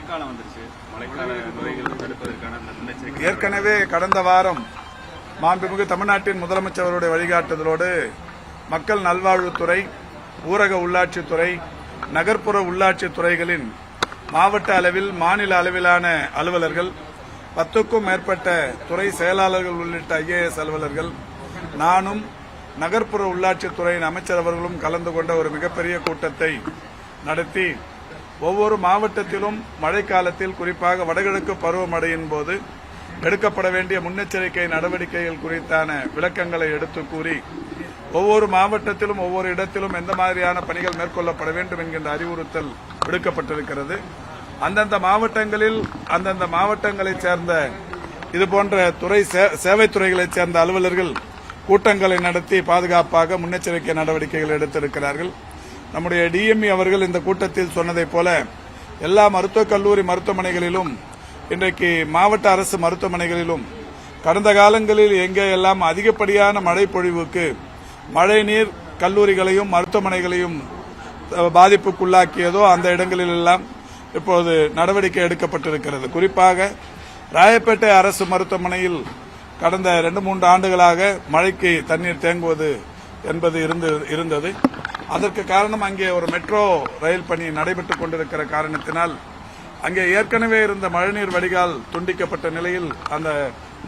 மழைக்காலம் வந்துருச்சு. மழைக்கால நோய்கள் தடுப்பதற்கான முன்னெச்சரிக்கை ஏற்கனவே கடந்த வாரம் மாண்புமிகு தமிழ்நாட்டின் முதலமைச்சருடைய வழிகாட்டுதலோடு மக்கள் நல்வாழ்வுத்துறை, ஊரக உள்ளாட்சித்துறை, நகர்ப்புற உள்ளாட்சித் துறைகளின் மாவட்ட அளவில், மாநில அளவிலான அலுவலர்கள், 10க்கும் மேற்பட்ட துறை செயலாளர்கள் உள்ளிட்ட IAS அலுவலர்கள், நானும் நகர்ப்புற உள்ளாட்சித்துறையின் அமைச்சர் அவர்களும் கலந்து கொண்ட ஒரு மிகப்பெரிய கூட்டத்தை நடத்தி ஒவ்வொரு மாவட்டத்திலும் மழைக்காலத்தில், குறிப்பாக வடகிழக்கு பருவமழையின் போது எடுக்கப்பட வேண்டிய முன்னெச்சரிக்கை நடவடிக்கைகள் குறித்தான விளக்கங்களை எடுத்து கூறி ஒவ்வொரு மாவட்டத்திலும் ஒவ்வொரு இடத்திலும் எந்த மாதிரியான பணிகள் மேற்கொள்ளப்பட வேண்டும் என்கின்ற அறிவுறுத்தல் விடுக்கப்பட்டிருக்கிறது. அந்தந்த மாவட்டங்களில் அந்தந்த மாவட்டங்களைச் சேர்ந்த இதுபோன்ற துறை சேவைத்துறைகளைச் சேர்ந்த அலுவலர்கள் கூட்டங்களை நடத்தி பாதுகாப்பாக முன்னெச்சரிக்கை நடவடிக்கைகள் எடுத்திருக்கிறார்கள். நம்முடைய DME அவர்கள் இந்த கூட்டத்தில் சொன்னதைப் போல எல்லா மருத்துவக் கல்லூரி மருத்துவமனைகளிலும், இன்றைக்கு மாவட்ட அரசு மருத்துவமனைகளிலும் கடந்த காலங்களில் எங்கே எல்லாம் அதிகப்படியான மழை பொழிவுக்கு மழைநீர் கல்லூரிகளையும் மருத்துவமனைகளையும் பாதிப்புக்குள்ளாக்கியதோ அந்த இடங்களில் எல்லாம் இப்போது நடவடிக்கை எடுக்கப்பட்டிருக்கிறது. குறிப்பாக ராயப்பேட்டை அரசு மருத்துவமனையில் கடந்த 2-3 ஆண்டுகளாக மழைக்கு தண்ணீர் தேங்குவது என்பது இருந்தது. அதற்கு காரணம் அங்கே ஒரு மெட்ரோ ரயில் பணி நடைபெற்றுக் கொண்டிருக்கிற காரணத்தினால் அங்கே ஏற்கனவே இருந்த மழைநீர் வடிகால் துண்டிக்கப்பட்ட நிலையில் அந்த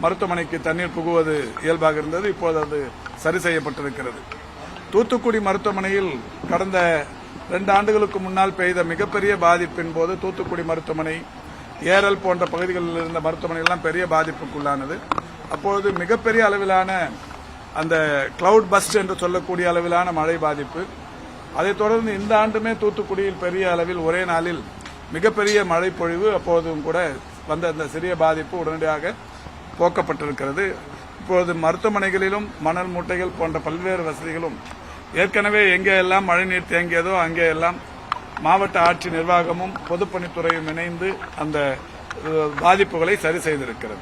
மருத்துவமனைக்கு தண்ணீர் புகுவது இயல்பாக இருந்தது. இப்போது அது சரி செய்யப்பட்டிருக்கிறது. தூத்துக்குடி மருத்துவமனையில் கடந்த 2 ஆண்டுகளுக்கு முன்னால் பெய்த மிகப்பெரிய பாதிப்பின் போது தூத்துக்குடி மருத்துவமனை, ஏரல் போன்ற பகுதிகளில் இருந்த மருத்துவமனை எல்லாம் பெரிய பாதிப்புக்குள்ளானது. அப்பொழுது மிகப்பெரிய அளவிலான அந்த கிளவுட் பஸ்ட் என்று சொல்லக்கூடிய அளவிலான மழை பாதிப்பு. அதைத் தொடர்ந்து இந்த ஆண்டுமே தூத்துக்குடியில் பெரிய அளவில் ஒரே நாளில் மிகப்பெரிய மழை பொழிவு. அப்போதும் கூட வந்த அந்த சிறிய பாதிப்பு உடனடியாக போக்கப்பட்டிருக்கிறது. இப்போது மருத்துவமனைகளிலும் மணல் மூட்டைகள் போன்ற பல்வேறு வசதிகளும் ஏற்கனவே எங்கே எல்லாம் மழைநீர் தேங்கியதோ அங்கே எல்லாம் மாவட்ட ஆட்சி நிர்வாகமும் பொதுப்பணித்துறையும் இணைந்து அந்த பாதிப்புகளை சரி செய்திருக்கிறது.